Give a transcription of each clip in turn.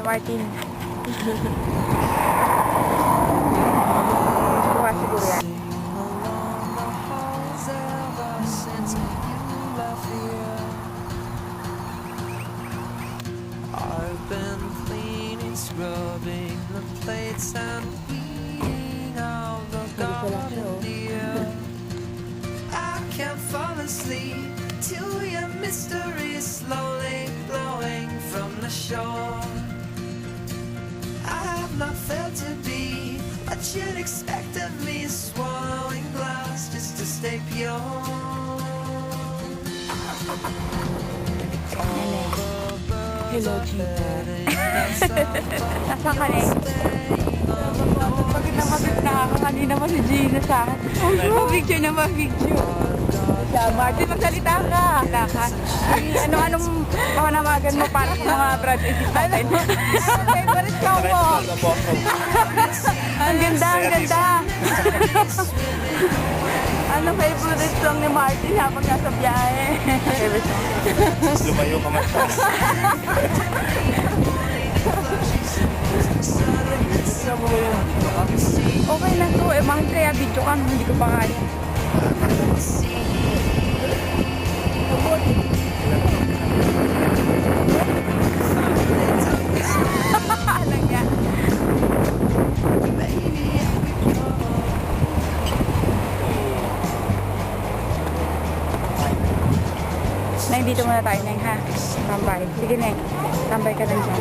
Martin. Kuha siguro yan. I've been cleaning, scrubbing the plates and eating out the garden dear. I can't fall asleep till your mystery is slowly blowing from the shore. I have not felt to be what you'd expect of me, swallowing glass just to stay pure. Hello, Gina. Nasaan ka na eh? Pagod na ako. Kanina mo si Gina sa akin. Pa-picture na pa-picture. Martin, magsalita ka. Anong pakanamagan mo para sa mga brad and sis natin? Favorite song mo. Ang ganda, ang ganda. Ano favorite song ni Martin habang nasa biyahe? Favorite song? Lumayo ka masyado. Okay na to. Bakit kaya video ka? Hindi ko pa kaya. Alam niya. Neng, dito muna tayo, Neng, ha? Tambay. Sige, Neng. Tambay ka lang dyan.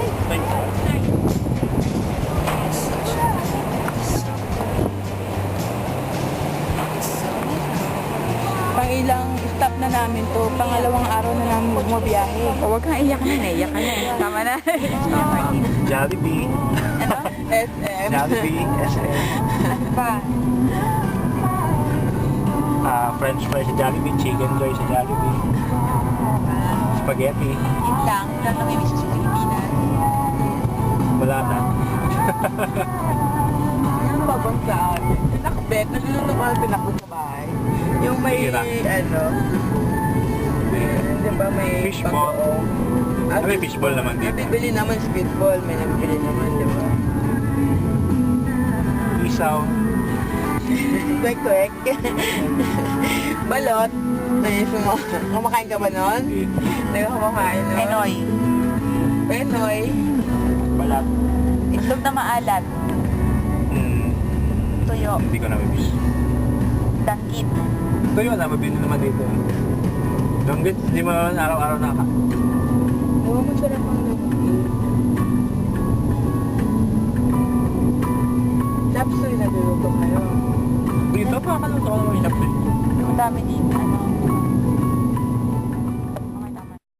Pang-ilang stop na namin to. Pangalawang araw na namin magmabiyahe. Huwag kang iyak na, naiyak ka na. Tama na. Jollibee. Ano? SM. Jollibee, SM. Ano pa? French fries sa Jollibee, chicken joy sa Jollibee. Spaghetti. Yun lang. Wala kami miss sa Pilipinas. Wala na. Ano ba bang sa akin? Nakbet. Naluluto ko natin ako sa bahay. Yung may, Tira. ano, di ba may... Fishball. May fishball naman dito. Nabibili naman sa fishball. May nabibili naman, di ba? Isaw. Kwek-kwek. Balot. Kumakain ka ba nun? Hindi ka kumakain nun? Penoy. Penoy. Balat. Itlog na maalat. Tuyo. Hindi ko na-miss. Dangkit. Tuyo na, mabili naman dito. Donggit, hindi mo naman araw-araw naka. Huwag mo sarap ang dangkit. Chapsuy na luluto kayo. Dito pa, kaluto ko naman hinap din. Ang dami din, ano,